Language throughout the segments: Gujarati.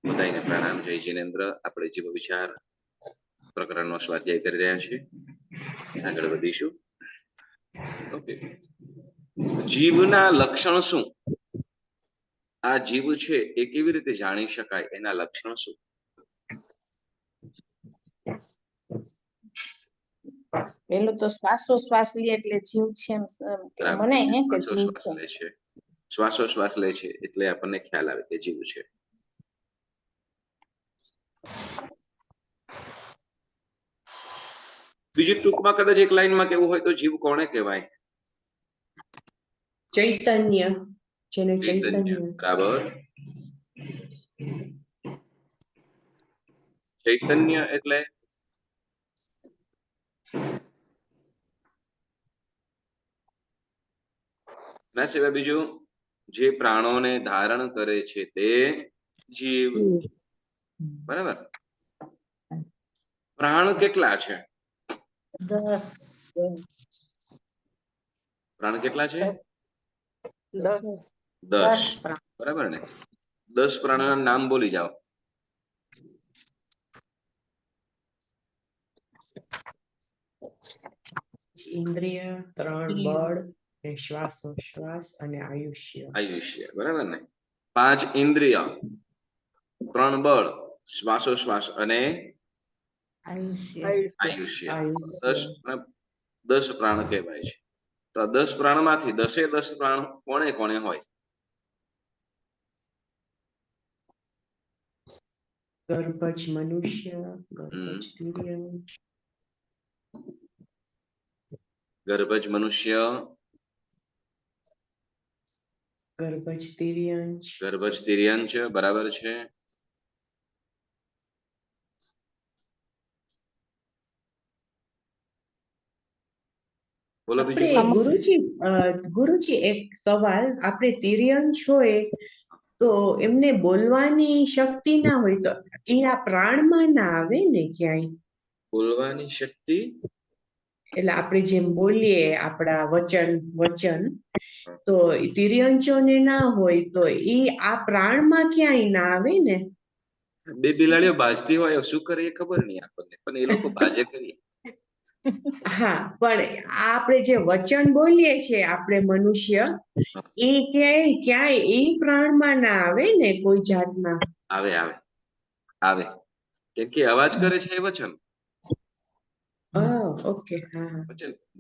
બધાને પ્રણામ. જય જિનેન્દ્ર. આપણે જીવ વિચાર પ્રકરણનો સ્વાધ્યાય કરી રહ્યા છીએ. આગળ વધીશું. ઓકે, જીવના લક્ષણ શું? આ જીવ છે એ કેવી રીતે જાણી શકાય? એના લક્ષણ શું? પેલું તો શ્વાસોશ્વાસ લે એટલે જીવ છે મનાય ને કે જીવ છે. શ્વાસોશ્વાસ લે છે એટલે આપણને ખ્યાલ આવે કે જીવ છે. બીજું ટૂંકમાં કદાચ એક લાઈનમાં કેવું હોય તો જીવ કોને કહેવાય? ચૈતન્ય. જેને ચૈતન્ય. બરાબર. ચૈતન્ય એટલે ના સિવાય બીજું જે પ્રાણોને ધારણ કરે છે તે જીવ. બરાબર. પ્રાણ કેટલા છે? 10. પ્રાણ કેટલા છે? 10. બરાબર ને? 10 પ્રાણોના નામ બોલી જાઓ. ઇન્દ્રિય, 3 બળ, શ્વાસોશ્વાસ અને આયુષ્ય. આયુષ્ય, બરાબર ને? 5 ઇન્દ્રિય, 3 બળ, શ્વાસોશ્વાસ અને આયુષ્ય. 10 પ્રાણ કહેવાય છે. તો 10 પ્રાણમાંથી 10 પ્રાણ કોને કોને હોય? ગર્ભજ મનુષ્ય, ગર્ભજ તિર્યંચ, ગર્ભજ મનુષ્ય, ગર્ભજ તિર્યંચ, ગર્ભજ તિર્યંચ, બરાબર છે. બોલો બીજું. ગુરુજી એક સવાલ, આપણે તિર્યંચ હોય તો એમને બોલવાની શક્તિ ના હોય તો એ આ પ્રાણમાં ના આવે ને ક્યાંય? બોલવાની શક્તિ એટલે આપણે જેમ બોલીએ આપણા વચન તો તિર્યંચોને ના હોય તો એ આ પ્રાણમાં ક્યાંય ના આવે ને? બે બિલાડીઓ બાજતી હોય શું કરે એ ખબર નહીં આપણને, પણ એ લોકો બાજે કરીએ. હા, પણ આપણે જે વચન બોલીએ છીએ આપણે મનુષ્ય, એ ક્યાંય એ પ્રાણમાં ના આવે ને કોઈ જાતના? આવે આવે આવે, કેમ કે અવાજ કરે છે એ વચન. ઓકે.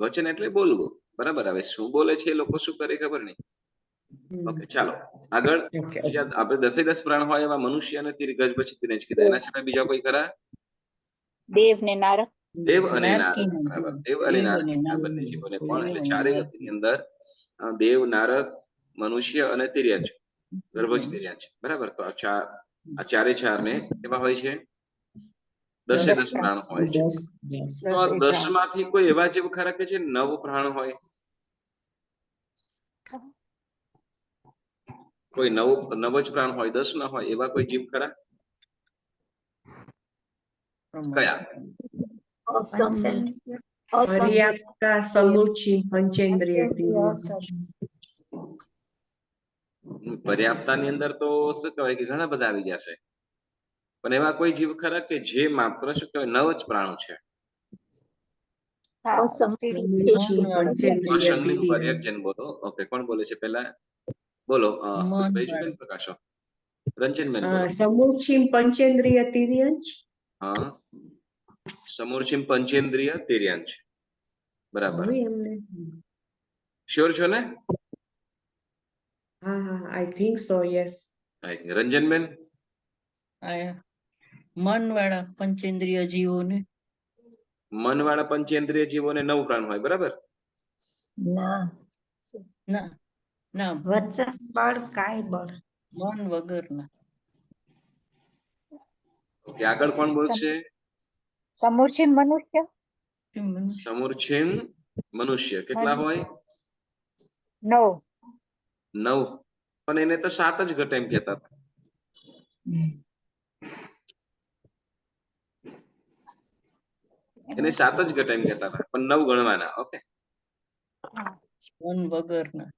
વચન એટલે બોલવું, બરાબર. હવે શું બોલે છે એ લોકો શું કરે ખબર નહીં. ઓકે, ચાલો આગળ. આપણે 10 પ્રાણ હોય એવા મનુષ્ય અને ગર્ભજ તિર્યંચ કીધા. એના સિવાય બીજા કોઈ ખરા? દેવ ને નારદ. દેવ અને નારદ, બરાબર. દેવ અને નારદ બંને જીવોને પણ, એટલે ચારેય ગતિની અંદર દેવ, નારદ, મનુષ્ય અને તિર્યંચ, ગર્ભજ તિર્યંચ, બરાબર. તો આ ચારે ને કેવા હોય છે? 10 પ્રાણ હોય છે. તો આ 10 માંથી કોઈ એવા જીવ ખરા કે જે 9 પ્રાણ હોય? કોઈ 9 જ પ્રાણ હોય, 10 ના હોય એવા કોઈ જીવ ખરા? કયા? પર્યાપ્તા, સમુચિ, પંચેન્દ્રિય, પર્યાપ્તાની અંદર તો શું કહેવાય કે ઘણા બધા આવી જશે, પણ એવા કોઈ જીવ ખરા કે જે માત્ર શું કહેવાય 9 જ પ્રાણો છે? બોલો. ઓકે, કોણ બોલે છે પહેલા? બોલો. પ્રકાશો. રંજનબેન બોલો. સમુચિ પંચેન્દ્રિય તિર્યંચ. હા, સમુચિ પંચેન્દ્રિય તિર્યંચ, બરાબર. શ્યોર છો ને? I think so, yes. Ranjanben? મનવાળા પંચેન્દ્રિય જીવોને. મનવાળા પંચેન્દ્રિય જીવોને 9 પ્રાણ હોય, બરાબર? ના, વચન બળ કાય બળ મન વગરના. ઓકે, આગળ કોણ બોલશે? સમુચિન મનુષ્ય. સમુચિન મનુષ્ય કેટલા હોય? 9. પણ એને તો 7 જ ઘટે એમ કહેતા હતા. એને 7 જ ઘટે એમ કહેતા હતા, પણ 9 ગણવાના. ઓકે, મન વગરના.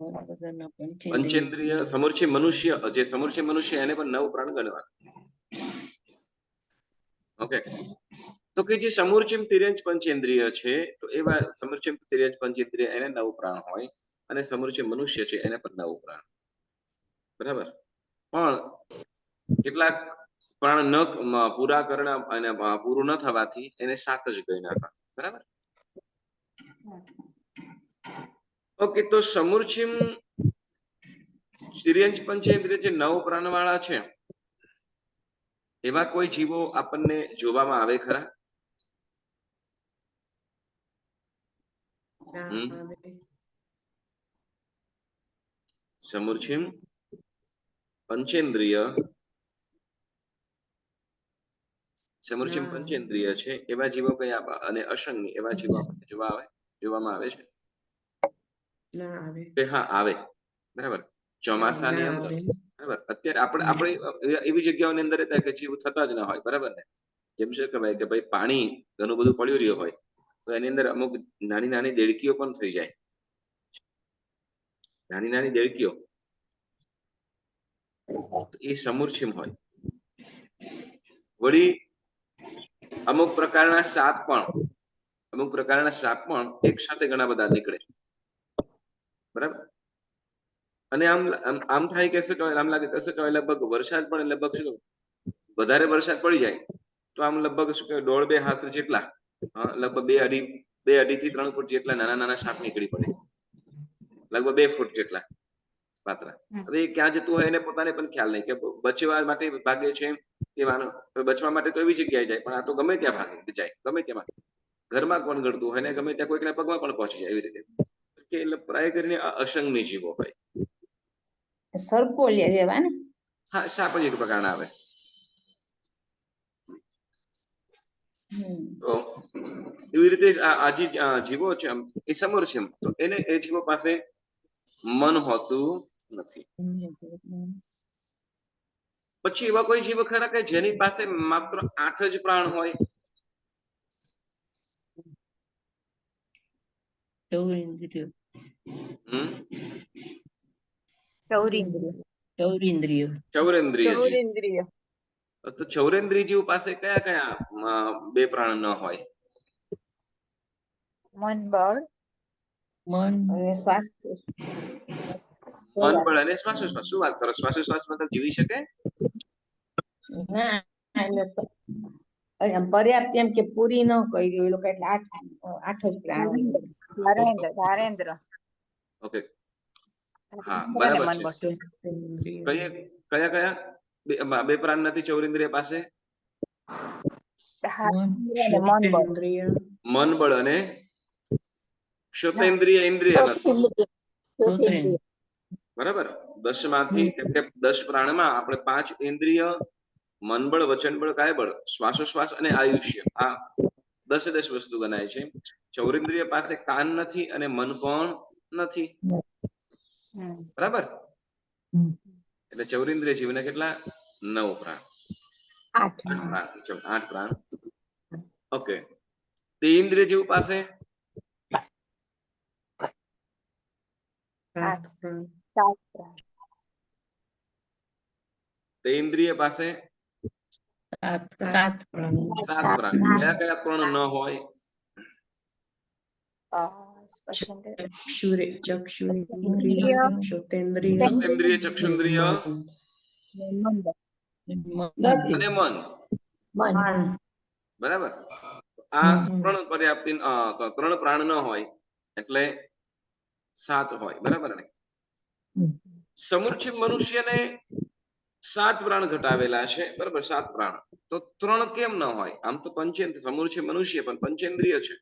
વન વગરના પંચેન્દ્રિય સમૂર્છિ મનુષ્ય, જે સમૂર્છિ મનુષ્ય એને પણ 9 પ્રાણ ગણવા. ઓકે, તો કે જે સમૂર્છિમ તિર્યંચ પંચેન્દ્રિય છે, તો એવા સમૂર્છિમ તિર્યંચ પંચેન્દ્રિય એને 9 પ્રાણ હોય, અને સમૂર્છિમ મનુષ્ય છે એને પણ 9 પ્રાણ. બરાબર, પણ કેટલાક પ્રાણ ન પૂરા કરના અને પૂરું ન થવાથી એને 7 જ ગણી નાખવા. બરાબર. ઓકે, તો સમૂર્છિમ તિર્યંચ પંચેન્દ્રિય જે 9 પ્રાણ વાળા છે, એવા કોઈ જીવો આપણને જોવામાં આવે ખરા? સમૂર્છિમ પંચેન્દ્રિય, સમૂર્છિમ પંચેન્દ્રિય છે એવા જીવો કયા, અને અસંગની એવા જીવો આપણને જોવામાં આવે છે? ના આવે. કે હા આવે. બરાબર, ચોમાસાની અંદર. બરાબર, અત્યારે આપણે એવી જગ્યાઓની અંદર રહેતા કે જીવ થતા જ ના હોય. બરાબર ને? જેમ છે કે ભાઈ પાણી ઘણું બધું પડ્યું રહ્યું હોય, તો એની અંદર અમુક નાની નાની દેડકીઓ પણ થઈ જાય. નાની નાની દેડકીઓ, એ સમૂર્છિમ હોય. વળી અમુક પ્રકારના સાપ પણ એક સાથે ઘણા બધા નીકળે. બરાબર, અને આમ થાય કે શું કહેવાય, આમ લાગે કે શું કહેવાય, લગભગ વરસાદ પણ લગભગ શું વધારે વરસાદ પડી જાય તો આમ લગભગ શું કહેવાય 1.5-2 હાથ જેટલા, લગભગ 2 થી 3 ફૂટ જેટલા નાના નાના સાપ નીકળી પડે. લગભગ 2 ફૂટ જેટલા પાતળા. હવે એ ક્યાં જતું હોય એને પોતાને પણ ખ્યાલ નહીં, કે બચવા માટે ભાગે છે કે બચવા માટે તો એવી જગ્યાએ જાય, પણ આ તો ગમે ત્યાં ભાગે જાય, ગમે ત્યાં ઘરમાં કોણ ગળતું હોય ને ગમે ત્યાં કોઈકના પગમાં પણ પહોંચી જાય, એવી રીતે. કે એટલે પ્રાય કરીને આ અસંગની જીવો હોય. સરકોલિયા જેવા ને? હા, સાપ જ એક પ્રકારના આવે. તો એવી રીતે આ જે જીવો છે એ સમૂર્છિમ, તો એને એ જીવો પાસે મન હોતું નથી. પછી એવા કોઈ જીવ ખરા કે જેની પાસે માત્ર 8 જ પ્રાણ હોય? ચૌરેન્દ્રિય. ચૌરેન્દ્રિય જીવ. તો ચૌરેન્દ્રિય જીવ પાસે કયા કયા 2 પ્રાણ ન હોય? મન, બળ, મન અને શ્વાસ. મન, બળ અને શ્વાસોશ્વાસ. શું વાત કરો? શ્વાસોશ્વાસ મતલબ જીવી શકે? ના, એટલે પર્યાપ્ત એમ કે પૂરી ન કરી એ લોકો, એટલે 8 જ પ્રાણ હોય. ધારેન્દ્ર. ઓકે, હા બરાબર છે. કયા કયા 2 પ્રાણ નથી ચૌરેન્દ્રિય પાસે? મન, બળ અને શ્રોતેન્દ્રિય ઇન્દ્રિય નથી. બરાબર, 10 માંથી, કેમ કે 10 પ્રાણમાં આપણે 5 ઇન્દ્રિય, મન બળ, વચન બળ, કાય બળ, શ્વાસોશ્વાસ અને આયુષ્ય, આ 10 વસ્તુ ગણાય છે. ચૌરેન્દ્રિય પાસે કાન નથી અને મન પણ નથી. બરાબર, એટલે ચૌરેન્દ્રિય જીવને કેટલા? 9 પ્રાણ. 8 પ્રાણ. ઓકે, તે ઇન્દ્રિય જીવ પાસે તે ઇન્દ્રિય પાસે 7 પ્રાણ. 7 પ્રાણ. કયા કયા પ્રાણ ન હોય? ચક્ષુરેન્દ્રિય, શ્રોતેન્દ્રિય, શ્રોતેન્દ્રિય, ચક્ષુન્દ્રિય અને મન. બરાબર, આ 3 પર્યાપ્તિ 3 પ્રાણ ન હોય એટલે 7 હોય. બરાબર ને? સમૂર્છિત મનુષ્યને 7 પ્રાણ ઘટાવેલા છે. બરાબર, 7 પ્રાણ. તો 3 કેમ ન હોય? આમ તો સમૂર્છિત મનુષ્ય પણ પંચેન્દ્રિય છે.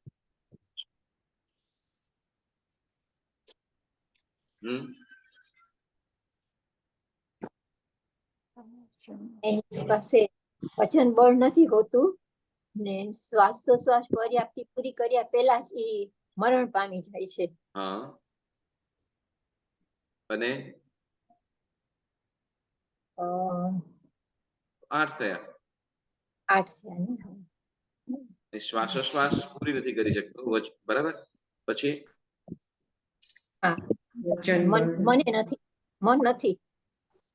એની પાસે વચન બળ નથી હોતું ને શ્વાસોશ્વાસ પર્યાપ્તિ પૂરી કર્યા પહેલા જ એ મરણ પામી જાય છે. હા, અને 8 થયા. 8 થયા. શ્વાસોશ્વાસ પૂરી નથી કરી શકતો. બરાબર, પછી વચન મને નથી, મન નથી.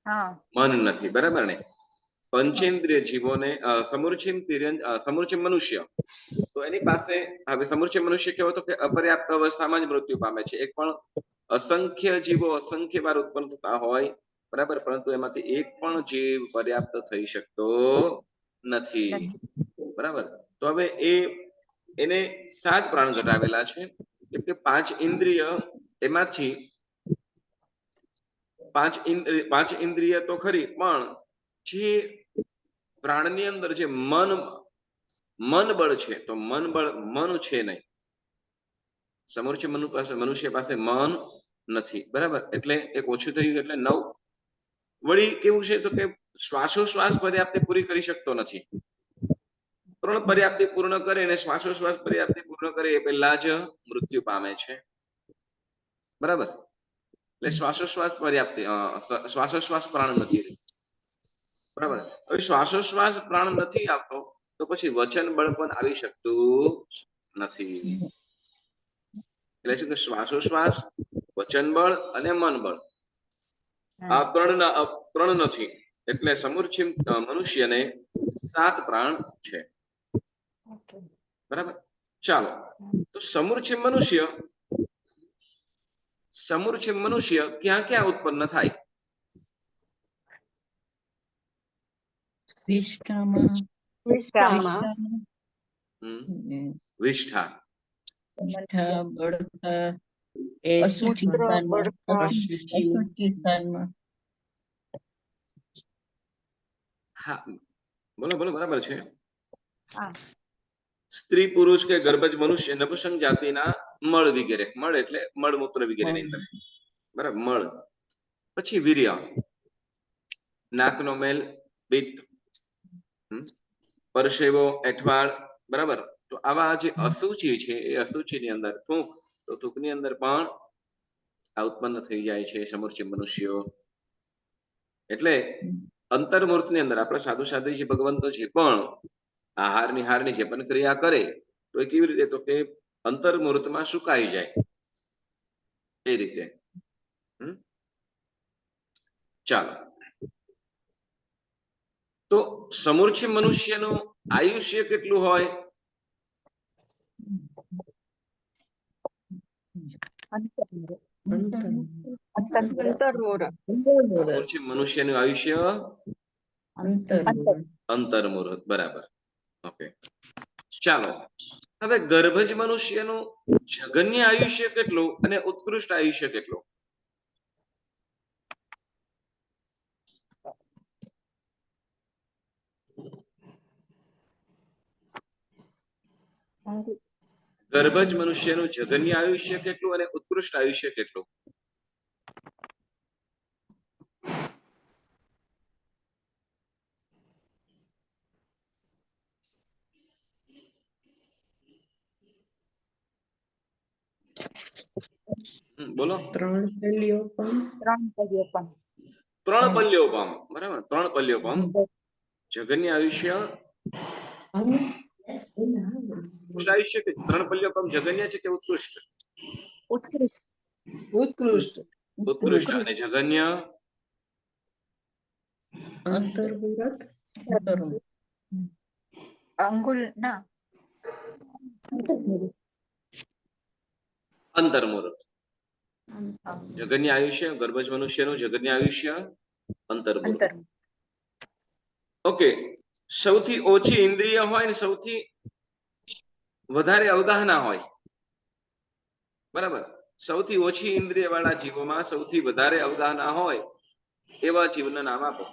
હા મન નથી, બરાબર ને? પંચેન્દ્રિય જીવોને સમુચ્ચિમ મનુષ્ય, તો એની પાસે હવે સમુચ્ચિમ મનુષ્ય કેવો તો કે અપર્યાપ્ત અવસ્થામાં જ મૃત્યુ પામે છે. એક પણ અસંખ્ય જીવો અસંખ્ય વાર ઉત્પન્ન થતા હોય, બરાબર, પરંતુ એમાંથી એક પણ જીવ પર્યાપ્ત થઈ શકતો નથી, બરાબર. તો હવે એને 7 પ્રાણ ઘટાવેલા છે, કેમ કે 5 ઇન્દ્રિય, એમાંથી 5 ઇન્દ્રિય તો ખરી, પણ જે પ્રાણની અંદર જે મન બળ છે, તો મન છે નહીં. સમુચ્ચિમ મનુષ્ય પાસે મન નથી, બરાબર. એટલે એક ઓછું થયું, એટલે 9. વળી કેવું છે તો કે શ્વાસોશ્વાસ પર્યાપ્તિ પૂરી કરી શકતો નથી. 3 પર્યાપ્તિ પૂર્ણ કરે અને શ્વાસોશ્વાસ પર્યાપ્તિ પૂર્ણ કરે એ પહેલા જ મૃત્યુ પામે છે, બરાબર. એટલે શ્વાસોશ્વાસ પ્રાણ નથી, બરાબર. હવે શ્વાસોશ્વાસ પ્રાણ નથી આવતો, તો પછી વચન બળ પણ આવી શકતું નથી. એટલે શું કે શ્વાસોશ્વાસ, વચન બળ અને મન બળ આ ત્રણ નથી. એટલે સમુચ્ચિમ મનુષ્યને 7 પ્રાણ છે, બરાબર. ચાલો, તો સમુચ્ચિમ મનુષ્ય ક્યાં ક્યાં ઉત્પન્ન થાય? વિષ્ઠામાં, વિષ્ઠા, બળકા, અશુચિ સ્થાનમાં. હા, બોલો બરાબર છે. હા. સ્ત્રી પુરુષ કે ગર્ભજ મનુષ્ય નપુંસક જાતિના મળ વગેરે, મળ એટલે મળમૂત્ર વગેરેની અંદર, બરાબર, મળ. પછી વીર્ય, નાકનો મેલ, પિત્ત, પરસેવો, એઠવાડ, બરાબર. તો આવા જે અશુચિ છે, એ અશુચિની અંદર થૂંક, તો થૂંકની અંદર પણ આ ઉત્પન્ન થઈ જાય છે સમુચ્ચિમ મનુષ્યો. એટલે અંતર્મૂર્તની અંદર આપણે સાધુ જે ભગવંતો છે, પણ આહાર નિહારની જે પણ ક્રિયા કરે, તો એ કેવી રીતે તો કે અંતર્મૂર્તમાં સુકાઈ જાય એ રીતે. ચાલો, તો સમુચ્ચિમ મનુષ્યનું આયુષ્ય કેટલું હોય? સમુચ્ચિમ મનુષ્યનું આયુષ્ય અંતર્મુહૂર્ત, બરાબર. ઓકે, ચાલો. હવે ગર્ભજ મનુષ્યનું જગન્ય આયુષ્ય કેટલું અને ઉત્કૃષ્ટ આયુષ્ય કેટલું? ગર્ભજ મનુષ્યનું જગન્ય આયુષ્ય કેટલું અને ઉત્કૃષ્ટ આયુષ્ય કેટલું? બોલો. 3 પલ્લીઓ પણ. 3 પલ્લીઓ પામ, બરાબર. 3 પલ્લીઓ પામ. જગન્ય આયુષ્ય, આયુષ્ય કે 3 પલ્લીઓ પામ જગન્ય છે કે ઉત્કૃષ્ટ? ઉત્કૃષ્ટ. અને જગન્ય અંતર્મુહૂર્ત, અંગુલ ના અંતર્મુહૂર્ત. જગન્ય આયુષ્ય, ગર્ભજ મનુષ્યનું જગન્ય આયુષ્ય અંતર્મુહૂર્ત. ઓકે, સૌથી ઓછી ઇન્દ્રિય હોય ને સૌથી વધારે અવગાહના હોય, બરાબર. સૌથી ઓછી ઇન્દ્રિય વાળા જીવોમાં સૌથી વધારે અવગાહના હોય એવા જીવના નામ આપો.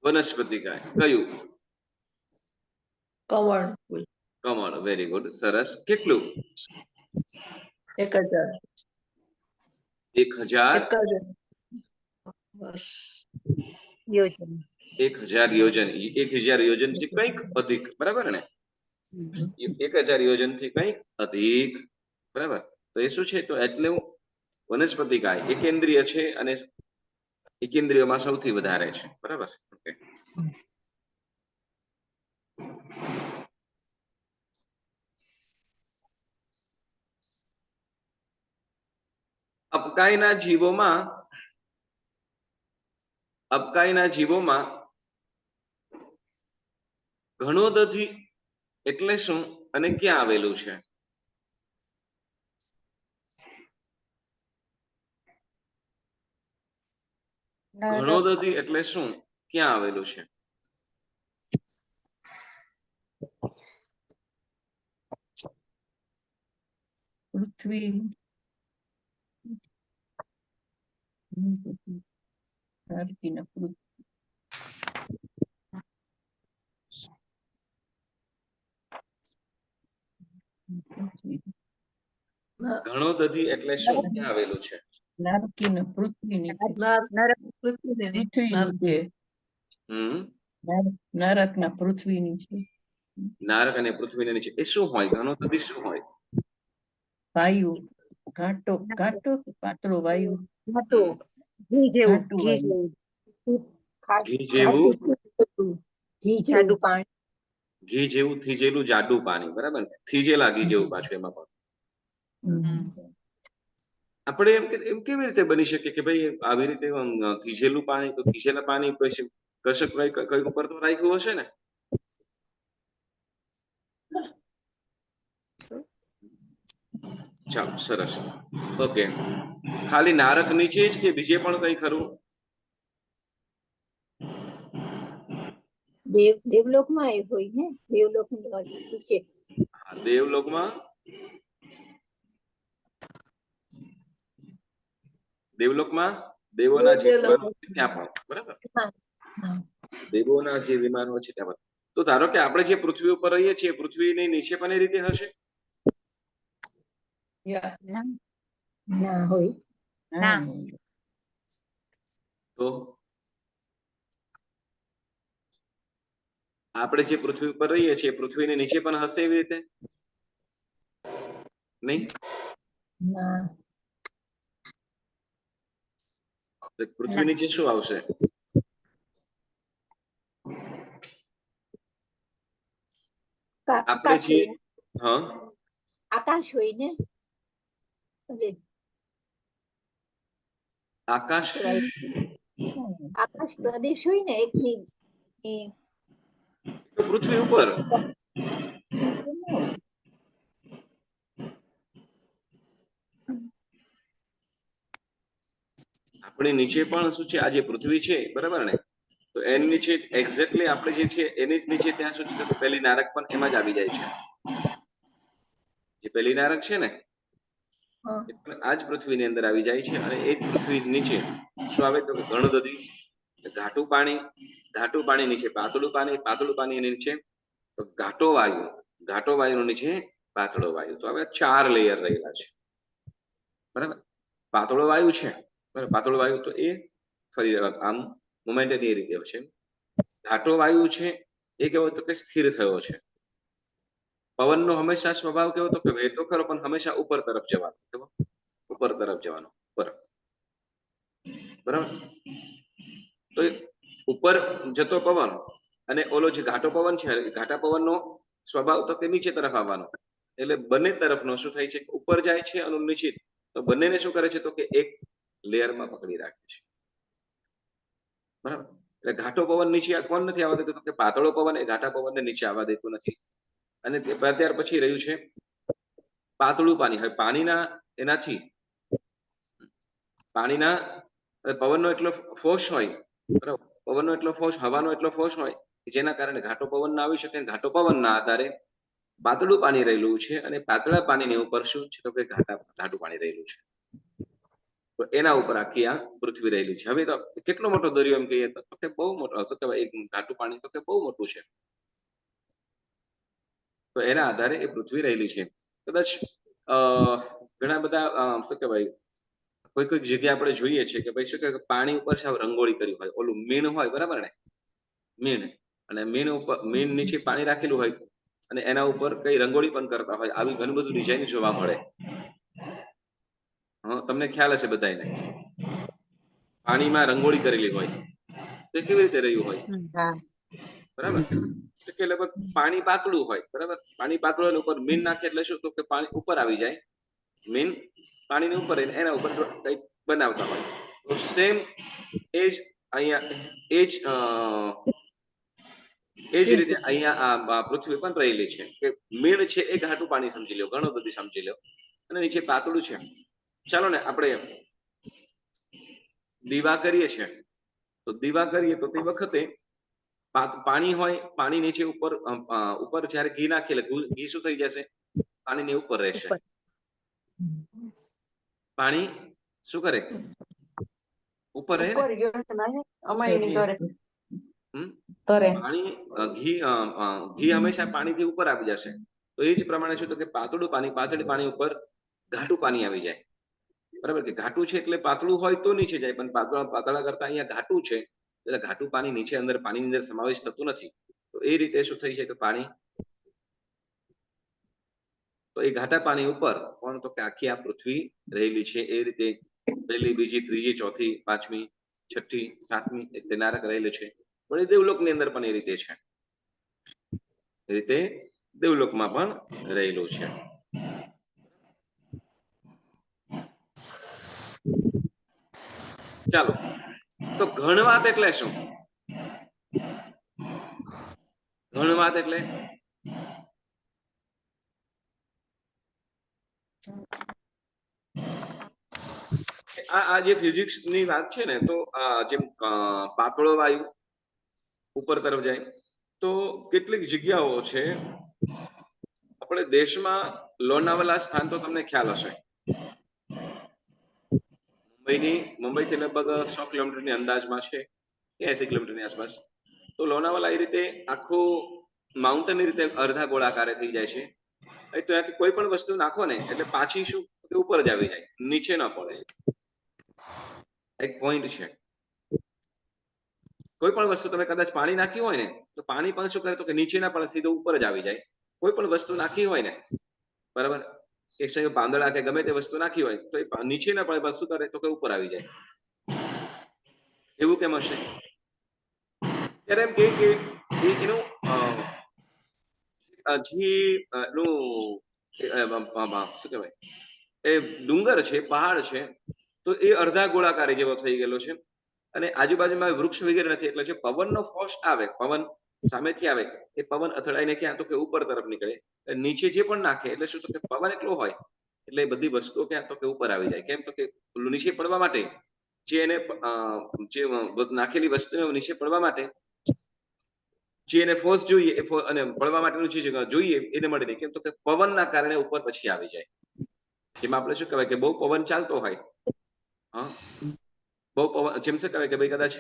વનસ્પતિકાય. કયું? કમળ. વેરી ગુડ, સરસ. કેટલું? 1000. 1000 યોજન. 1000 યોજન થી કંઈક અધિક, બરાબર ને? 1000 યોજન થી કંઈક અધિક, બરાબર. તો એ શું છે? તો એટલું વનસ્પતિકાય એકેન્દ્રિય છે અને એકેન્દ્રિયમાં સૌથી વધારે છે, બરાબર. ઓકે, અબકાઈના જીવોમાં ઘણોદધી એટલે શું અને ક્યાં આવેલું છે? ઘણોદધી એટલે શું, ક્યાં આવેલું છે? પૃથ્વી ધરતીના પૃથ્વી ઘણોદધી એટલે શું, ક્યાં આવેલું છે? નારકીને પૃથ્વીની નરક પૃથ્વી પૃથ્વીની છે. નારકના પૃથ્વીની છે. નારક અને પૃથ્વીની નીચે એ શું હોય? ઘણોદધી શું હોય? વાયુ, ઘાટો ઘાટો પાતળો વાયુ. ઘી જેવું ઘાટું ઘી વાયુ. જેવું ઘી જેવું, ઘી જાડું પાણી. ઘી જેવું થીજેલું જાડું પાણી, બરાબર ને? થીજેલા ઘી જેવું પાછું એમાં પણ. આપણે એમ કેવી રીતે બની શકે કે ભાઈ આવી રીતે થીજેલું પાણી? તો થીજેલા પાણી પછી કશક કઈ ઉપર તો રાખ્યું હશે ને? ચાલો, સરસ. ઓકે, ખાલી નારક નીચે જ કે બીજે પણ કઈ ખરું? દેવલોકમાં એ હોય ને, દેવલોકની નીચે. દેવલોકમાં દેવોના જે વિમાનો છે ત્યાં પણ, બરાબર? દેવોના જે વિમાનો છે ત્યાં પણ. તો ધારો કે આપણે જે પૃથ્વી ઉપર રહીએ છીએ, પૃથ્વીની નીચે પણ એ રીતે હશે? ના હોય. ના. તો આપણે જે પૃથ્વી ઉપર રહીએ છીએ, પૃથ્વીની નીચે પણ હશે એવી રીતે? નહીં. પૃથ્વી નીચે શું આવશે? આપણે જે આકાશ હોય ને, આકાશ આકાશ પ્રદેશ હોય ને એકની પૃથ્વી ઉપર. આપણી નીચે પણ શું છે? આ જે પૃથ્વી છે, બરાબર ને? તો એની નીચે એક્ઝેક્ટલી આપણે જે છે એની જ નીચે ત્યાં શું છે? પહેલી નારક પણ એમાં જ આવી જાય છે. જે પહેલી નારક છે ને આ જ પૃથ્વીની અંદર આવી જાય છે. અને એ જ પૃથ્વી નીચે શું આવે? તો ઘણોદધી, ઘાટું પાણી નીચે પાતળું પાણી નીચે ઘાટો વાયુ નીચે પાતળો વાયુ. તો હવે 4 લેયર રહેલા છે, બરાબર? પાતળો વાયુ છે, બરાબર? પાતળો વાયુ તો એ ફરી આમ મોમેન્ટની એ રીતે છે. ઘાટો વાયુ છે એ કેવો તો કે સ્થિર થયો છે. પવનનો હંમેશા સ્વભાવ કેવો તો કે વહેતો ખરો, પણ હંમેશા ઉપર તરફ જવાનો, બરાબર? તો ઉપર જતો પવન અને ઓલો જે ઘાટો પવન છે, ઘાટા પવનનો સ્વભાવ તો કે નીચે તરફ આવવાનો. એટલે બંને તરફનો શું થાય છે? ઉપર જાય છે અને નીચે. તો બંનેને શું કરે છે? તો કે એક લેયરમાં પકડી રાખે છે, બરાબર? એટલે ઘાટો પવન નીચે કોણ નથી આવવા દેતું? કે પાતળો પવન એ ઘાટા પવનને નીચે આવવા દેતું નથી. અને ત્યાર પછી રહ્યું છે પાતળું પાણી. હવે પાણીના પવનનો એટલો ફોર્સ હોય, બરાબર? પવનનો એટલો ફોર્સ, હવાનો એટલો ફોર્સ હોય જેના કારણે ઘાટો પવન ના આવી શકે. ઘાટો પવનના આધારે પાતળું પાણી રહેલું છે અને પાતળા પાણીની ઉપર શું છે? તો કે ઘાટું પાણી રહેલું છે. તો એના ઉપર આખી આ પૃથ્વી રહેલી છે. હવે તો કેટલો મોટો દરિયો એમ કહીએ તો કે બહુ મોટો. તો કે એક ઘાટું પાણી તો કે બહુ મોટું છે. તો એના આધારે એ પૃથ્વી રહેલી છે. કદાચ ઘણા બધા શું કહેવાય, કોઈ જગ્યાએ આપણે જોઈએ છીએ કે ભાઈ શું કહેવાય, પાણી ઉપર સાવ રંગોળી કરી હોય. ઓલું મીણ હોય, બરાબર ને? મીણ નીચે પાણી રાખેલું હોય અને એના ઉપર કઈ રંગોળી પણ કરતા હોય. આવી ઘણું બધું ડિઝાઇન જોવા મળે. તમને ખ્યાલ હશે બધાને. પાણીમાં રંગોળી કરેલી હોય તો કેવી રીતે રહ્યું હોય? બરાબર? કે લગભગ પાણી પાતળું હોય, બરાબર? પાણી પાતળું હોય ઉપર મીણ નાખે એટલે શું? તો કે પાણી ઉપર આવી જાય. મીણ પાણીની ઉપર રહીને એના ઉપર કંઈક બનાવતા હોય. તો સેમ એ જ અહીંયા એ જ રીતે અહીંયા આ પૃથ્વી પણ રહેલી છે કે મીણ છે એ ઘાટું પાણી સમજી લો, ઘણું બધું સમજી લો, અને નીચે પાતળું છે. ચાલો ને આપણે દીવા કરીએ છીએ, તો દીવા કરીએ તો તે વખતે પાણી હોય, પાણી નીચે ઉપર જયારે ઘી નાખીએ એટલે ઘી શું થઈ જશે? પાણીની ઉપર રહેશે. પાણી શું કરે? ઉપર રહે ને. પાણી ઘી હંમેશા પાણીથી ઉપર આવી જશે. તો એ જ પ્રમાણે શું, તો કે પાતળું પાણી ઉપર ઘાટું પાણી આવી જાય. બરાબર કે ઘાટું છે એટલે પાતળું હોય તો નીચે જાય, પણ પાતળા કરતા અહીંયા ઘાટું છે એટલે ઘાટું પાણી નીચે પાણીની અંદર સમાવેશ થતું નથી. તો એ રીતે શું થઈ જાય? તો પાણી, તો એ ઘાટા પાણી ઉપર કોણ? તો કે આખી આ પૃથ્વી રહેલી છે. એ રીતે પહેલી, બીજી, ત્રીજી, ચોથી, પાંચમી, છઠ્ઠી, સાતમી એટલે નારક રહેલું છે. પણ એ દેવલોકની અંદર પણ એ રીતે છે. એ રીતે દેવલોકમાં પણ રહેલું છે. ચાલો, તો ઘણવાત એટલે શું? ઘણવાત એટલે આ જે ફિઝિક્સ ની વાત છે ને, તો જેમ પાતળો વાયુ ઉપર તરફ જાય, તો કેટલીક જગ્યાઓ છે આપણે દેશમાં. લોનાવાલા સ્થાન તો તમને ખ્યાલ હશે, મુંબઈથી લગભગ 100 કિલોમીટરની અંદાજમાં છે, 80 કિલોમીટરની આસપાસ. તો લોનાવાલા એ રીતે આખું માઉન્ટેન ની રીતે અડધા ગોળાકારે થઈ જાય છે. તો ત્યાંથી કોઈ પણ વસ્તુ નાખો ને એટલે પાછી શું ઉપર જ આવી જાય, નીચે ના પડે. એક પોઈન્ટ છે. કોઈ પણ વસ્તુ તમે કદાચ પાણી નાખ્યું હોય ને, તો પાણી પણ શું કરે? તો કે નીચે ના પડે, સીધું ઉપર જ આવી જાય. કોઈ પણ વસ્તુ નાખી હોય ને, બરાબર, એક સંગે પાંદડા કે ગમે તે વસ્તુ નાખી હોય તો એ નીચે ના પડે, વસ્તુ કરે તો કે ઉપર આવી જાય. એવું કેમ હશે? ત્યારે એમ કે એનું શું કહેવાય, એ ડુંગર છે, પહાડ છે, તો એ અડધા ગોળાકારી જેવો થઈ ગયેલો છે. અને આજુબાજુમાં વૃક્ષ વગેરે નથી, એટલે જે પવનનો ફોર્સ આવે, પવન સામેથી આવે, એ પવન અથડાઈને ક્યાં? તો કે ઉપર તરફ નીકળે. નીચે જે પણ નાખે એટલે શું? તો કે પવન એટલો હોય એટલે બધી વસ્તુઓ ક્યાં? તો કે ઉપર આવી જાય. કેમ? તો કે નીચે પડવા માટે જે એને જે નાખેલી વસ્તુ નીચે પડવા માટે જે એને ફોર્સ જોઈએ અને પડવા માટેનું જે જોઈએ એને મળે નહીં. કેમ? તો કે પવનના કારણે ઉપર પછી આવી જાય. જેમાં આપણે શું કહેવાય કે બહુ પવન ચાલતો હોય, હા, બહુ પવન, જેમ શું કહેવાય કે ભાઈ કદાચ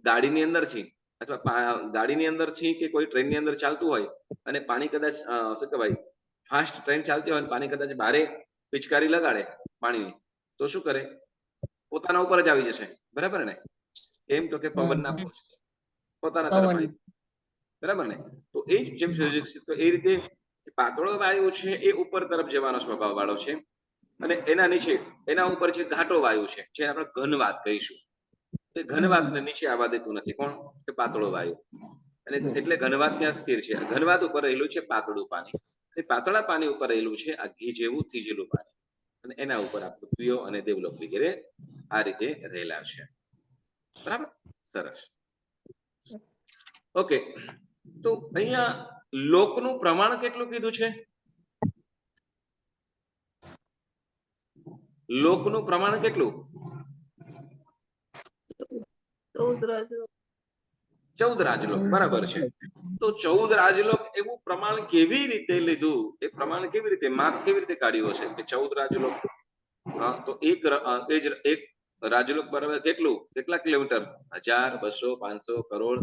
ગાડીની અંદર છે અથવા ગાડીની અંદર છે કે કોઈ ટ્રેનની અંદર ચાલતું હોય અને પાણી કદાચ શું કહેવાય ફાસ્ટ ટ્રેન ચાલતી હોય, પાણી કદાચ બારે પિચકારી લગાડે પાણીની, તો શું કરે? પોતાના ઉપર જ આવી જશે. બરાબર ને? એમ તો કે પવનના ફોર્સ પોતાના તરફ આવી, બરાબર ને? તો એ જ જેમ ફિઝિક્સ, તો એ રીતે પાતળો વાયુ છે એ ઉપર તરફ જવાનો સ્વભાવ વાળો છે, અને એના નીચે એના ઉપર જે ઘાટો વાયુ છે, જે આપણે ઘનવાત કહીશું, તે ઘનવાતને નીચે આવવા દેતું નથી. કોણ? કે પાતળો વાયુ. અને એટલે ઘનવાત ત્યાં સ્થિર છે. ઘનવાત ઉપર રહેલું છે પાતળું પાણી. એ પાતળા પાણી ઉપર રહેલું છે આ ઘી જેવું થીજેલું પાણી, અને એના ઉપર આ પૃથ્વીઓ અને દેવલોક વગેરે આ રીતે રહેલા છે. બરાબર? સરસ. ઓકે, તો અહીંયા લોકનું પ્રમાણ કેટલું કીધું છે? લોકનું પ્રમાણ કેટલું? 14 રાજલોક. બરાબર છે. તો 14 રાજલોક એવું પ્રમાણ કેવી રીતે લીધું? એ પ્રમાણ કેવી રીતે, માપ કેવી રીતે કાઢ્યું હશે કે 14 રાજલોક? હા, તો એક રાજલોક બરાબર કેટલું? કેટલા કિલોમીટર? 1000, 200, 500, કરોડ?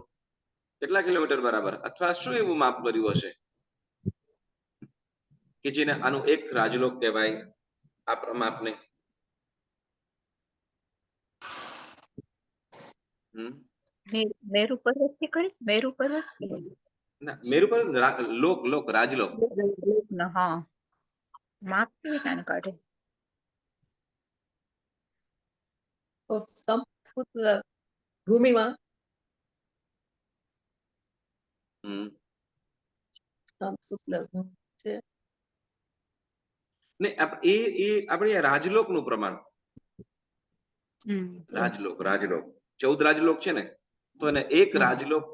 કેટલા કિલોમીટર બરાબર? અથવા શું એવું માપ કર્યું હશે કે જેને આનું એક રાજલોક કહેવાય? આ માપને મેરુ પર્વત થી કરી, મેરુ પર્વત ના, મેરુ પર્વત લોક રાજલોક. હા, માપ કેવી રીતે કાઢે? ભૂમિમાં છે. ને એ આપણે રાજલોક નું પ્રમાણ, રાજલોક 14 રાજલોક છે ને, તો એને એક રાજલોક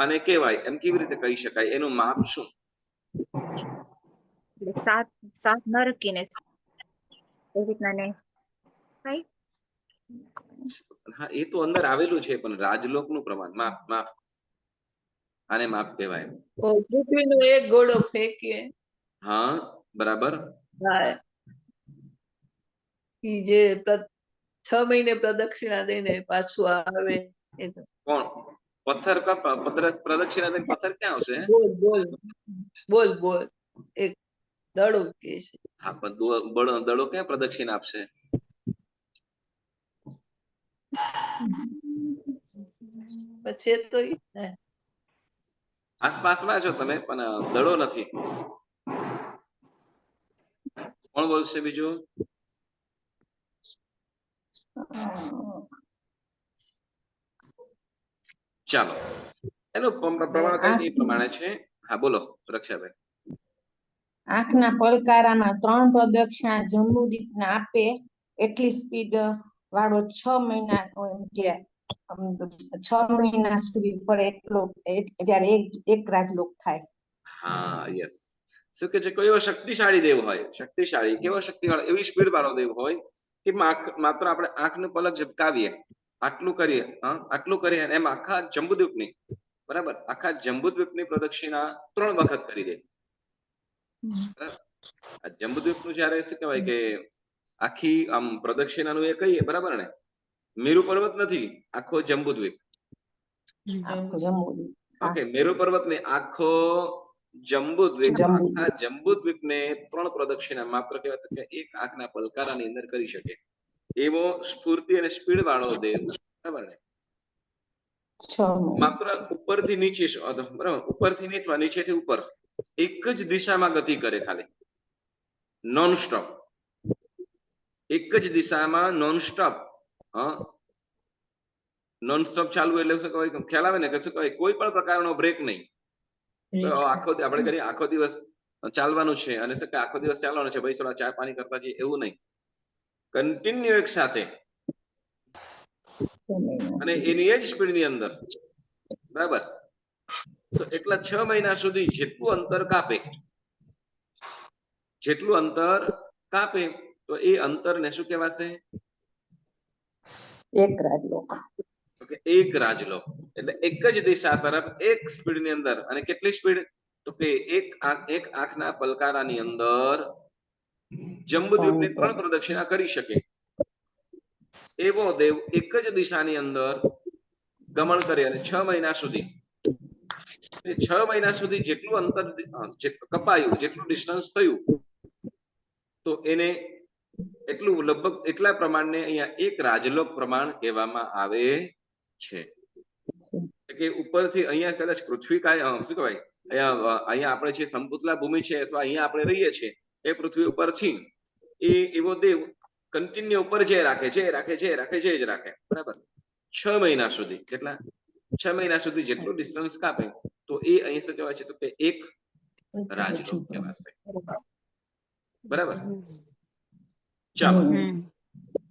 અને કહેવાય એમ કેવી રીતે કહી શકાય? એનું માપ શું? સાત નરકી ને એ રીતના ને કઈ હા, એ તો અંદર આવેલું છે, પણ રાજલોક નું પ્રમાણ, માપ આને માપ કહેવાય. પૃથ્વીનો એક ગોળો ફેંકીએ, હા, બરાબર. હા, ઈ જે 6 મહિને પ્રદક્ષિણા દઈને પાછું આવે એ તો. કોણ? પથ્થર પ્રદક્ષિણા દઈને પથ્થર ક્યાં આવશે? બોલ એક દડો કે છે. હા, પણ દડો ક્યાં પ્રદક્ષિણા આપશે? પછી તો આસપાસમાં છો તમે, પણ દડો નથી. કોણ બોલશે બીજું? ચાલો, એનું પ્રમાણ કઈ એ પ્રમાણે છે. હા, બોલો રક્ષાબેન. આંખના પલકારામાં 3 પ્રદક્ષિણા જંબુદીપને આપે એટલી સ્પીડ વાળો 6 મહિનાનો એમ કે 6 મહિના સુધી ફરે એટલો જ્યારે એક રાજલોક થાય. હા, યસ. શું કે છે? કોઈ એવો શક્તિશાળી દેવ હોય, શક્તિશાળી કેવો શક્તિવાળો, એવી સ્પીડ વાળો દેવ હોય કે માત્ર આપણે આંખનું પલક ઝબકાવીએ, આટલું કરીએ, આટલું કરીએ, એમ આખા જંબુદ્વીપની, બરાબર, આખા જંબુદ્વીપની પ્રદક્ષિણા 3 વખત કરી દે. આ જંબુદ્વીપનું જયારે શું કહેવાય કે આખી આમ પ્રદક્ષિણાનું એ કહીએ, બરાબર ને? મેરુ પર્વત નથી, આખો જંબુદ્વીપ. ઓકે, મેરુ પર્વત ને આખો જંબુદ્વીપ, આખા જંબુદ્વીપને 3 પ્રદક્ષિણા માત્ર કહેવાય કે એક આંખના પલકારાની અંદર કરી શકે એવો સ્ફૂર્તિ અને સ્પીડ વાળો દેવ, બરાબર ને? માત્ર ઉપરથી નીચે, બરાબર, ઉપરથી નીચેથી ઉપર એક જ દિશામાં ગતિ કરે, ખાલી નોન સ્ટોપ, એક જ દિશામાં નોન સ્ટોપ. નોન સ્ટોપ ચાલુ એટલે શું કહેવાય? ખ્યાલ આવે ને કે શું કહેવાય? કોઈ પણ પ્રકારનો બ્રેક નહીં. આપણે કરીએ આખો દિવસ ચાલવાનું છે અને શું કે આખો દિવસ ચાલવાનું છે, ભાઈ થોડા ચા પાણી કરતા જઈએ, એવું નહીં. કન્ટિન્યુ એક સાથે, અને એની એ જ સ્પીડની અંદર, બરાબર. તો એટલા 6 મહિના સુધી જેટલું અંતર કાપે, તો એ અંતરને શું કહેવાશે? એક રાજલોક. ઓકે, એક રાજલોક એટલે એક જ દિશા તરફ એક સ્પીડની અંદર. અને કેટલી સ્પીડ? તો કે એક આંખના પલકારાની અંદર જંબુદ્વીપની 3 પ્રદક્ષિણા કરી શકે એવો દેવ એક જ દિશાની અંદર ગમન કરે, અને 6 મહિના સુધી, 6 મહિના સુધી જેટલું અંતર કપાયું, જેટલું ડિસ્ટન્સ થયું, તો એને એટલું લગભગ એટલા પ્રમાણને અહીંયા એક રાજલોક પ્રમાણ કહેવામાં આવે છે. કે ઉપરથી અહીંયા કદાચ પૃથ્વી શું કહેવાય, અહીંયા આપણે જે સમપુતલા ભૂમિ છે અથવા અહીંયા આપણે રહીએ છીએ એ પૃથ્વી ઉપરથી એવો દેવ કન્ટિન્યુ ઉપર જે રાખે, બરાબર, 6 મહિના સુધી. કેટલા? 6 મહિના સુધી જેટલું ડિસ્ટન્સ કાપે, તો એ અહીં શું કહેવાય છે? તો કે એક રાજલોક કહેવાશે, બરાબર. ચાલો,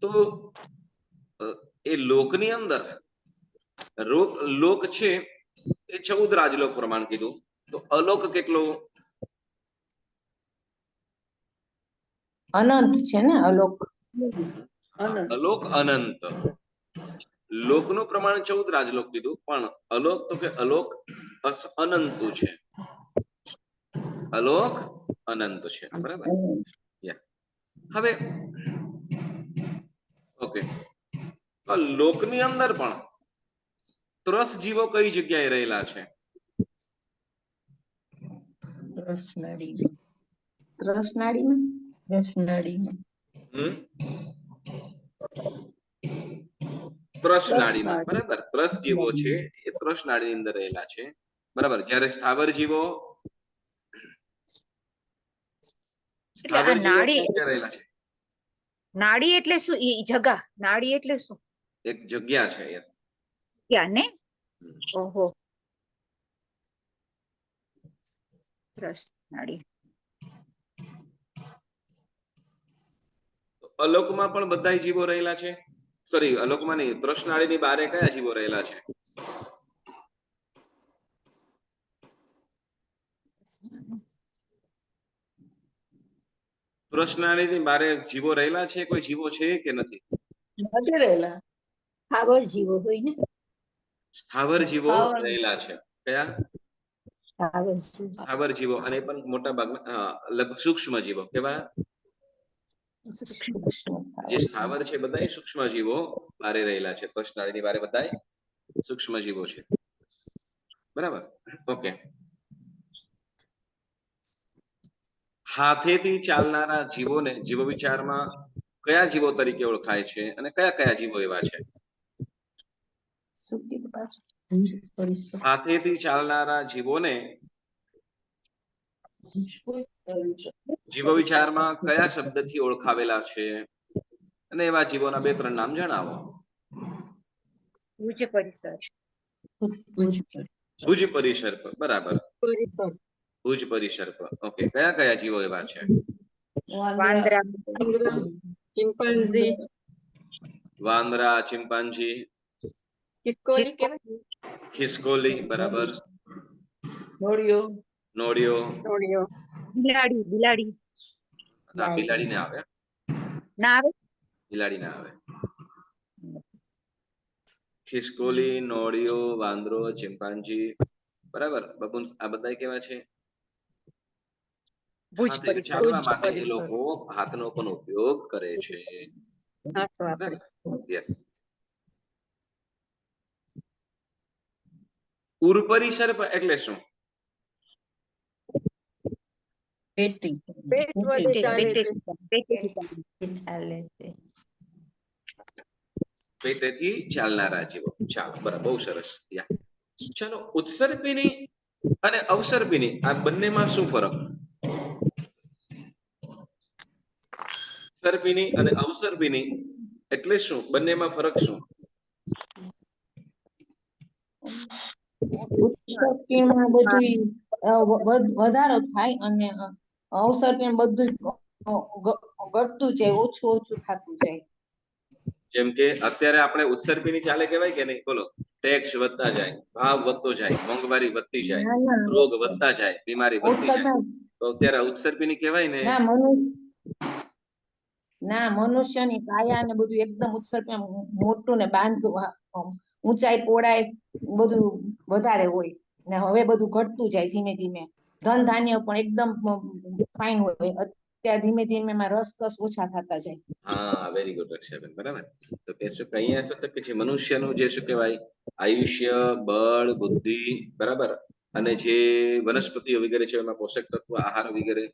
તો એ લોકની અંદર લોક છે એ 14 રાજલોક પ્રમાણ કીધું. તો અલોક કેટલો? અનંત છે ને અલોક. અલોક અનંત. લોકનું પ્રમાણ 14 રાજલોક કીધું, પણ અલોક તો કે અલોક અનંત છે, અલોક અનંત છે, બરાબર. હવે ઓકે, તો લોકની અંદર પણ 3 જીવો કઈ જગ્યાએ રહેલા છે? ત્રસનાડીમાં, બરાબર. 3 જીવો છે એ ત્રસનાડીની અંદર રહેલા છે, બરાબર. જ્યારે સ્થાવર જીવો રહેલા છે. નાડી એટલે શું? જગા, નાડી એટલે શું? એક જગ્યા છે, યસ, જગ્યા ને. ઓહો, નાડી. અલોકમાં પણ બધા જીવો રહેલા છે? સોરી, અલોકમાં નહીં, તૃષ્ણાળીની બારે કયા જીવો રહેલા છે? તૃષ્ણાળીની બારે જીવો રહેલા છે? કોઈ જીવો છે કે નથી? નથી રહેલા. સ્થાવર જીવો હોય ને, સ્થાવર જીવો સ્થાવર. રહેલા છે. કયા? સ્થાવર જીવો. સ્થાવર જીવો, અને એ પણ મોટા ભાગના સૂક્ષ્મ જીવો. કેવા? જે સ્થાવર છે બધા સૂક્ષ્મ જીવો બારે રહેલા છે. તૃષ્ણાળીની બારે બધા સૂક્ષ્મ જીવો છે. બરાબર, ઓકે. હાથેથી ચાલનારા જીવોને જીવ વિચારમાં કયા જીવો તરીકે ઓળખાય છે, અને કયા કયા જીવો એવા છે? હાથેથી ચાલનારા જીવોને જીવ વિચારમાં કયા શબ્દથી ઓળખાવેલા છે, અને એવા જીવોના 2-3 નામ જણાવો. ભુજ પરિસર. ભુજ પરિસર. બરાબર, ભુજ પરિસર. ઓકે, કયા કયા જીવો એવા છે? વાંદરા. ચિંપાંઝી. વાંદરા, ચિંપાંજી, ખિસકોલી. બરાબર, નોળિયો. નોળિયો. બિલાડી. બિલાડી ના, બિલાડી ના આવે. ના આવે. બિલાડી ના આવે. ખિસકોલી, નોળિયો, વાંદરો, ચિંપાંજી. બરાબર બબુન, આ બધા કેવા છે? ભુજ હાથે પરિસર. ચાલવા માટે એ લોકો હાથનો પણ ઉપયોગ કરે છે. યસ. ઉર પરિસર એટલે શું? પેટી. પેટ વધે ચાલે છે. પેટેથી ચાલનારા જીવો. ચાલો, બરાબર, બહુ સરસ. ચાલો, ઉત્સર્પિણી અને અવસર્પિણી આ બંનેમાં શું ફરક? ઉત્સર્પિણી અને અવસર્પિણી એટલે શું? બંનેમાં ફરક શું? ઉત્સર્પિણીમાં બધું વધારો થાય, અને અવસર્પિણી બધું ઘટતું જાય, ઓછું ઓછું થતું જાય. જેમ કે અત્યારે આપણે ઉત્સર્પિણી ચાલે કહેવાય કે નહીં? બોલો. ટેક્સ વધતા જાય, ભાવ વધતો જાય, મોંઘવારી વધતી જાય, રોગ વધતા જાય, બીમારી વધતી જાય, તો અત્યારે ઉત્સર્પિણી કહેવાય ને? મનુષ્યની કાયા ને બધું એકદમ ઉત્સર્પિણી મોટું ને બાંધતું, ઊંચાઈ પહોળાઈ બધું વધારે હોય, ને હવે બધું ઘટતું જાય ધીમે ધીમે. ધન ધાન્ય પણ એકદમ ફાઇન હોય, અત્યારે ધીમે ધીમે એમાં રસ ઓછા થતા જાય. હા, વેરી ગુડ રક્ષાબેન. બરાબર. તો કે શું કહીએ છો કે જે મનુષ્યનું જે શું કહેવાય આયુષ્ય, બળ, બુદ્ધિ, બરાબર, અને જે વનસ્પતિઓ વગેરે છે એમાં પોષક તત્વ, આહાર વગેરે,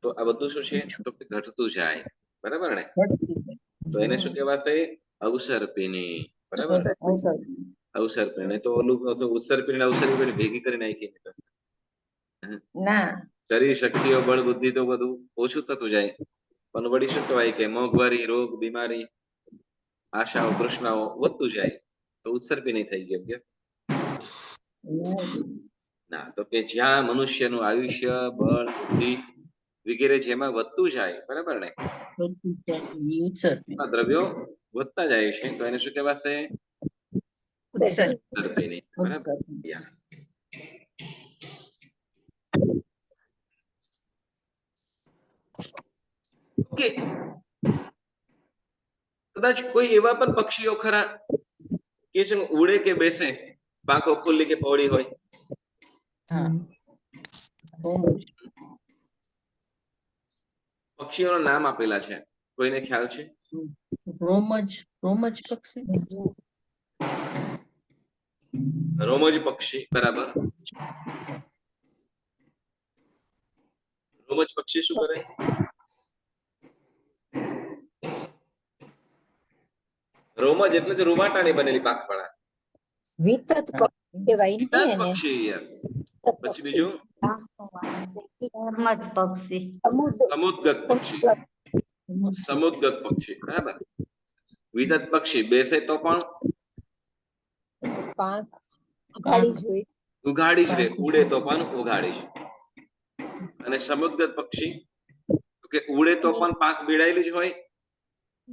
તો આ બધું શું છે? તો ઘટતું જાય. બરાબર ને? તો એને શું કહેવાશે? અવસર્પિણી. બરાબર, અવસર્પિણી. તો ઓલું ઉત્સર્પિણી અવસર્પિણી ભેગી કરી નાખી ના, શરીર, શક્તિઓ, બળ, બુદ્ધિ તો બધું ઓછું થતું જાય, પણ વળી શું કહેવાય કે મોંઘવારી, રોગ, બીમારી, આશાઓ, તૃષ્ણાઓ વધતું જાય, તો ઉત્સર્પિણી થઈ ગયું કે ના? તો કે જ્યાં મનુષ્યનું આયુષ્ય, બળ, બુદ્ધિ વગેરે જેમાં વધતું જાય, બરાબર ને, દ્રવ્યો વધતા જાય છે, તો એને શું કહેવાશે? ઉત્સર્પિણી. બરાબર. ઓકે. કદાચ કોઈ એવા પણ પક્ષીઓ ખરા કે છે ઉડે કે બેસે, પાંખો ખુલ્લી કે પહોળી હોય? પક્ષીઓના નામ આપેલા છે, કોઈને ખ્યાલ છે? રોમજ પક્ષી. રોમજ પક્ષી. બરાબર. રોમજ પક્ષી શું કરે? રોમજ એટલે કે રૂવાટાની બનેલી પાંખવાળા. વિતત કહેવાય ને એને. પક્ષી. યસ. પછી બીજું પક્ષી. સમુદ્ગત પક્ષી. સમુદ્ગત પક્ષી. બરાબર. વિતત પક્ષી બેસે તો પણ પાંખ ઉઘાડી જ હોય. ઉઘાડી જ રહે, ઉડે તો પણ ઉઘાડી જ. અને સમુદ્ગત પક્ષી કે ઉડે તો પણ પાંખ ભીડાયેલી જ હોય,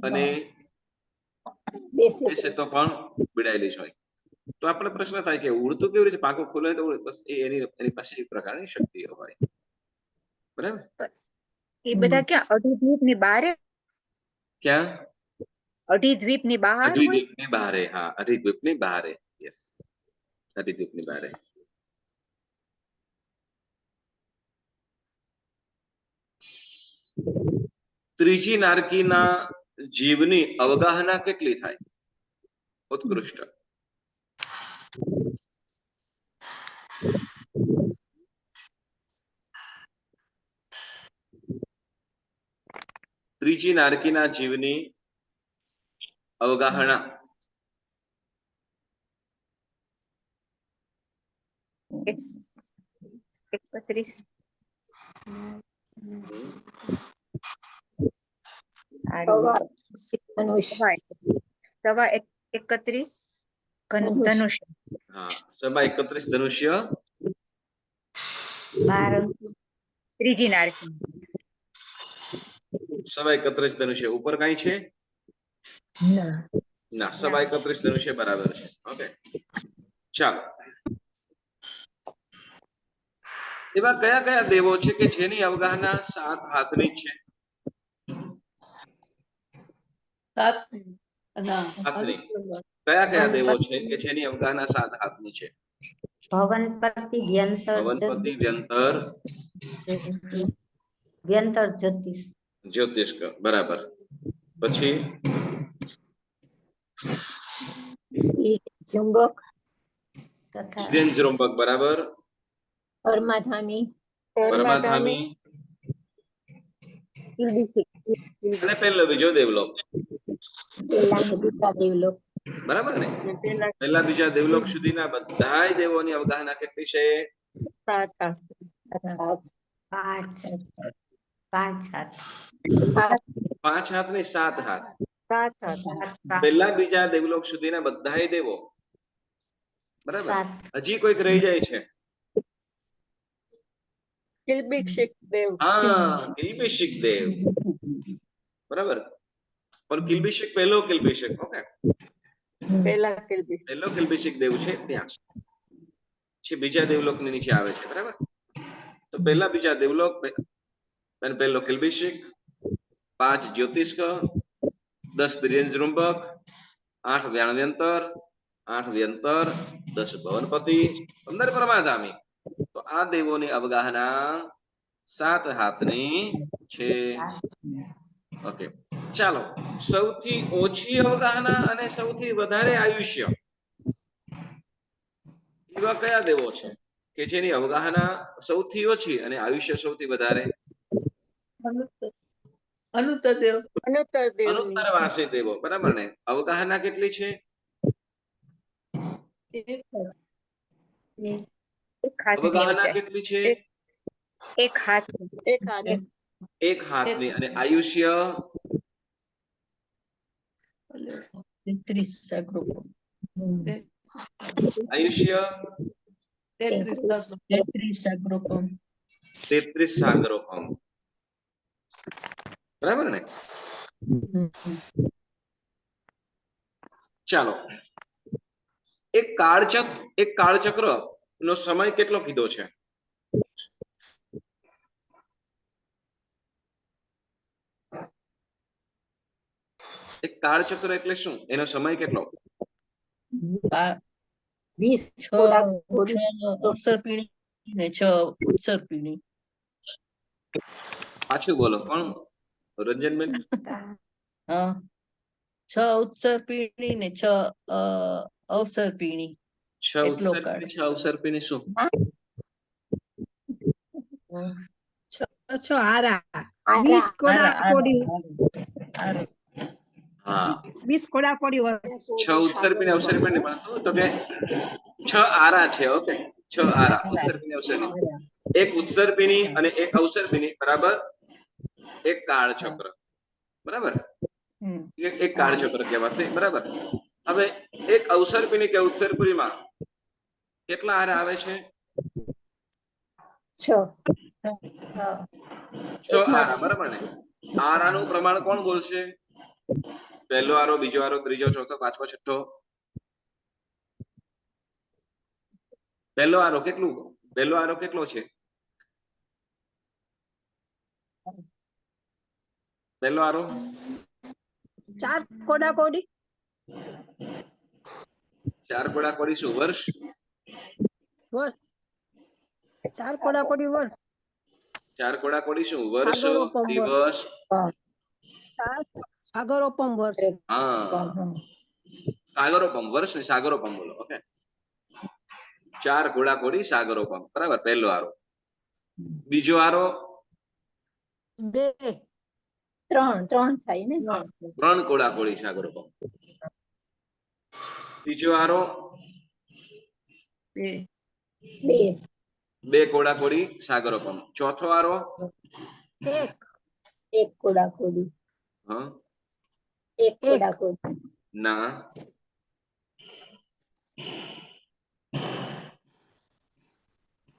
અને બેસે બેસે તો પણ પીડાયેલી જ હોય. તો આપણે પ્રશ્ન થાય કે ઉડતું કેવી રીતે, પાંખો ખુલે તો ઉડે? બસ એની પાસે એક પ્રકારની શક્તિઓ હોય. બરાબર? એ બધા ક્યાં અધિદ્વીપ ની બહારે? ક્યાં? અધિદ્વીપ ની બહાર હોય. અધિદ્વીપ ની બહારે. હા, અધિદ્વીપ ની બહારે. યસ, અધિદ્વીપ ની બહારે. ત્રીજી નારકીના જીવની અવગાહના કેટલી થાય? ઉત્કૃષ્ટ. ત્રીજી નારકીના જીવની અવગાહના. એક- 31. ધનુષ. સવા 31 ધનુષ્ય. હા, સભા 31 ધનુષ્ય. ત્રીજી નારકી. સવા 31 ધનુષ્ય ઉપર કઈ છે? ના, સવા 31 ધનુષ્ય બરાબર છે. ઓકે, ચાલો. એવા કયા કયા દેવો છે કે જેની અવગાહના 7 હાથની છે? હાથની. કયા કયા દેવો છે કે જેની અવગાહના 7 હાથની છે? ભવનપતિ, વ્યંતર, ભવનપતિ, વ્યંતર, વ્યંતર, જ્યોતિષ. જ્યોતિષ્ક. બરાબર. પછી જુંબક તથા જૃંબક. બરાબર. પરમાધામી પરમાધામી અને પહેલો બીજો દેવલોક. પેલા ને બીજા દેવલોક. બરાબર ને? પહેલા બીજા દેવલોક સુધીના બધાય દેવોની અવગાહના કેટલી છે? 5 હાથ. 5 હાથ ની 7 હાથ. પહેલા બીજા દેવલોક સુધીના બધાય દેવો. બરાબર. હજી કોઈક રહી જાય છે? કિલ્બિષિક દેવ. હા, કિલ્બિષિક દેવ. બરાબર. પણ કિલ્બિષિક પહેલો કિલ્બિષિક. ઓકે, પહેલા કિલ્બિષિક. પહેલો કિલ્બિષિક દેવ છે ત્યાં છે. બીજા દેવલોક ની નીચે આવે છે. બરાબર. તો પહેલા બીજા દેવલોક અને પહેલો કિલ્બિષિક, 5 જ્યોતિષ્ક, 10 દ્રિયંજૃંબક, 8 વ્યાણવ્યંતર, 8 વ્યંતર, 10 ભવનપતિ, 15 પરમાધામી. તો આ દેવોની અવગાહના 7 હાથની છે. ઓકે, ચાલો. સૌથી ઓછી અવગાહના અને સૌથી વધારે આયુષ્ય એવા કયા દેવો છે કે જેની અવગાહના સૌથી ઓછી અને આયુષ્ય સૌથી વધારે? અનુત્તર દેવ. અનુત્તર વાસી દેવો. બરાબર ને? અવગાહના કેટલી છે? એક હાથની અવગાહના ઊંચાઈ. કેટલી છે? એક હાથ. 1 હાથની. અને આયુષ્ય 33 સગરૂપો. આયુષ્ય 33 સગરૂપો. 33 સાગરોપમ. બરાબર ને? ચાલો. એક કાળચક્ર નો સમય કેટલો કીધો છે? એક કાળચક્ર એટલે શું? એનો સમય કેટલો? 20 અક્ષરપીણી ને 6 ઉત્સર્પીણી. પાછું બોલો. કોણ? રંજનબેન. 6 ઉત્સર્પીણી ને 6 અવસર્પીણી. 6 ઉત્સર્પીણી, 6 અવસર્પીણી શું? 6 આરા. 20 કોડાકોડી. હા, 20 કોડાકોડી હોય. 6 ઉત્સર્પીણી અવસર્પીણી પણ શું? તો કે 6 આરા છે. ઓકે, 6 આરા. ઉત્સર્પીણી અવસર્પીણી. એક ઉત્સર્પીણી અને એક અવસર્પીણી બરાબર એક કાળચક્ર. બરાબર. એક કાળચક્ર કહેવાશે. બરાબર. હવે એક અવસર્પીણી કે ઉત્સર્પીણીમાં કેટલા આરા આવે છે? 6 6 આરા. બરાબર ને? આરાનું પ્રમાણ કોણ બોલશે? પહેલો આરો, બીજો આરો, ત્રીજો, ચોથો, પાંચમો, છઠ્ઠો. પહેલો આરો કેટલો છે? પહેલો આરો 4 કોડાકોડી 4 કોડાકોડી શું? વર્ષ. 4 કોડાકોડી વર્ષ 4 કોડાકોડી શું? વર્ષ, સાગરોપમ દિવસ. સાગરોપમ વર્ષ હા, સાગરોપમ વર્ષ ને સાગરોપમ બોલો. ઓકે, 4 કોડાકોડી સાગરોપમ. બરાબર, પહેલો આરો. બીજો આરો 2 ત્રણ થાય ને 3 કોડાકોડી સાગરોપમ. ત્રીજો આરો 2 કોડાકોડી સાગરોપમ. ચોથો આરો 1 કોડાકોડી હા 1 કોડાકોડી ના,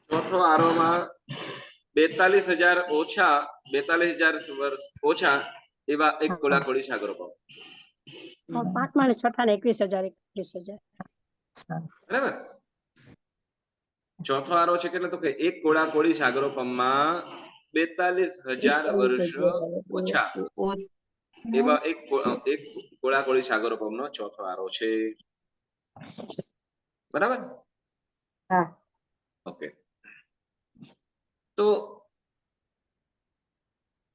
ચોથો આરોમાં 42,000 ઓછા, 42,000 વર્ષ ઓછા એવા 1 કોડાકોડી સાગરોપમ. પાંચમા ને છઠ્ઠા ને 21,000 બરાબર. ચોથો આરો છે કેટલો? તો કે 1 કોડાકોડી સાગરોપમમાં 42,000 વર્ષ ઓછા એવા 1 કોડાકોડી સાગરોપમનો ચોથો આરો છે. બરાબર. હા. ઓકે, તો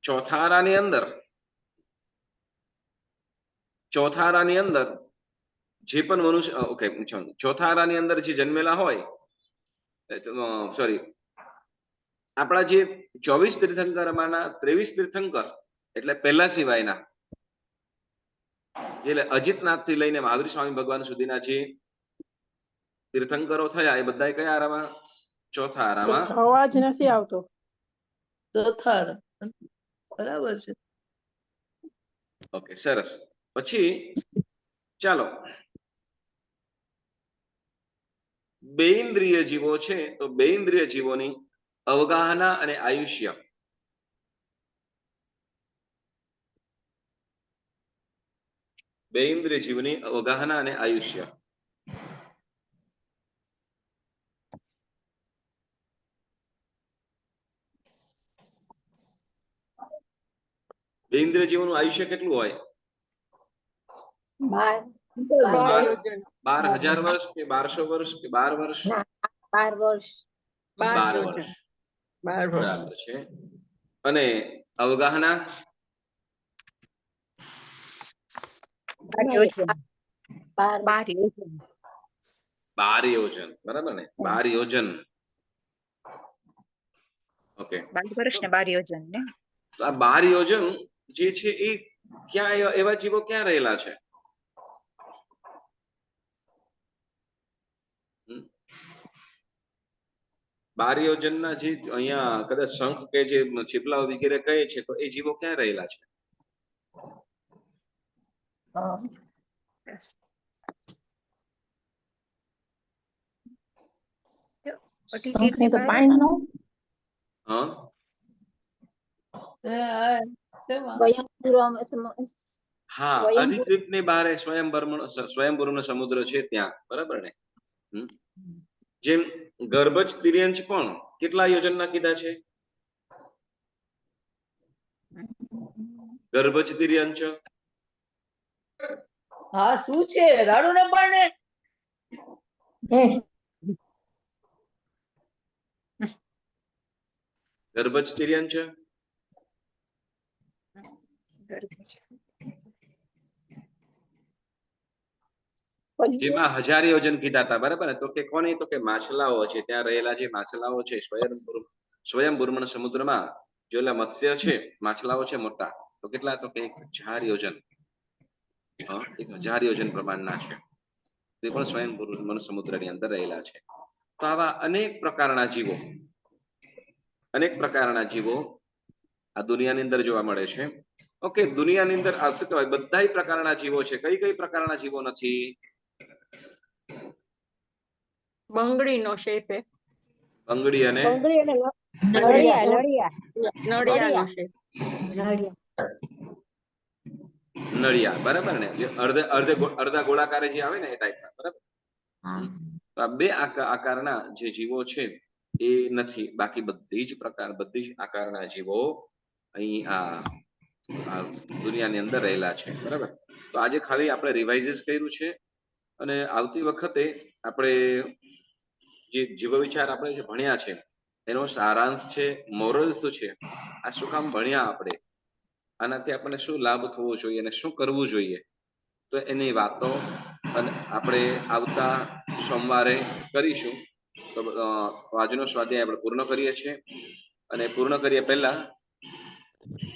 ચોથા આરાની અંદર જે પણ મનુષ્ય, ઓકે, ચોથા આરાની અંદર જે જન્મેલા હોય, સોરી, આપણા જે 24 તીર્થંકરમાંના 23 તીર્થંકર એટલે પહેલા સિવાયના, એટલે અજીતનાથ થી લઈને મહાવીર સ્વામી ભગવાન સુધીના જે તીર્થંકરો થયા એ બધા કયા આરામાં? ચોથા આરામાં. અવાજ નથી આવતો. ચોથા બરાબર છે. ઓકે, સરસ. પછી ચાલો, બેઇન્દ્રિય જીવો છે, તો બેઇન્દ્રિય જીવોની અવગાહના અને આયુષ્ય. બેઇન્દ્રિય જીવની અવગાહના અને આયુષ્ય. બેઇન્દ્રિય જીવોનું આયુષ્ય કેટલું હોય? 12,000 વર્ષ કે 1200 વર્ષ કે 12 વર્ષ? 12 વર્ષ 12 વર્ષ. બરાબર છે. અને અવગાહના 12 યોજન. બરાબર ને? 12 યોજન. ઓકે, 12 વર્ષ ને 12 યોજન ને આ 12 યોજન જે છે એ ક્યાં, એવા જીવો ક્યાં રહેલા છે? 12 યોજનના જે અહીંયા કદાચ શંખ કે જે ચીપલાઓ વગેરે કહે છે, તો એ જીવો ક્યાં રહેલા છે? હા, હા, અધિદ્વીપ ની બહાર સ્વયંભૂનો સમુદ્ર છે ત્યાં. બરાબર ને? જેમ ગર્ભજ તિર્યંચ પણ કેટલા યોજનના કીધા છે? ગર્ભજ તિર્યંચ હા, શું છે? રાડુ ને બાણે ગર્ભજ તિર્યંચ જેમાં 1000 યોજન કીધા હતા. બરાબર ને? તો કે કોની? તો કે માછલાઓ છે, ત્યાં રહેલા જે માછલાઓ છે સ્વયંભૂર્મણ સમુદ્રમાં જેલા મત્સ્ય છે, માછલાઓ છે મોટા, તો કેટલા? તો કે 1000 યોજન. 1000 યોજન પ્રમાણના છે. તે પણ સ્વયંભૂર્મણ સમુદ્રની અંદર રહેલા છે. તો આવા અનેક પ્રકારના જીવો આ દુનિયાની અંદર જોવા મળે છે. ઓકે, દુનિયાની અંદર શું કહેવાય? બધા પ્રકારના જીવો છે. કઈ પ્રકારના જીવો નથી? બંગડી નો શેપ હે. બંગડી અને નળિયા નો શેપ. નળિયા, બરાબર ને, જે અર્ધા ગોળાકારે જે આવે ને એ ટાઈપના, બરાબર. તો આ બે આકારના જે જીવો છે એ નથી, બાકી બધી જ આકારના જીવો અહીં આ દુનિયાની અંદર રહેલા છે, બરાબર. તો આજે ખાલી આપણે રિવાઇઝ કર્યું છે, અને આવતી વખતે આપણે જે જીવ વિચાર આપણે જે ભણ્યા છે એનો સારાંશ છે, મોરલ શું છે, આ શું કામ ભણ્યા આપણે, આનાથી આપણને શું લાભ થવો જોઈએ અને શું કરવું જોઈએ, તો એની વાતો અને આપણે આવતા સોમવારે કરીશું. તો આજનો સ્વાધ્યાય આપણે પૂર્ણ કરીએ છીએ, અને પૂર્ણ કરીએ પહેલા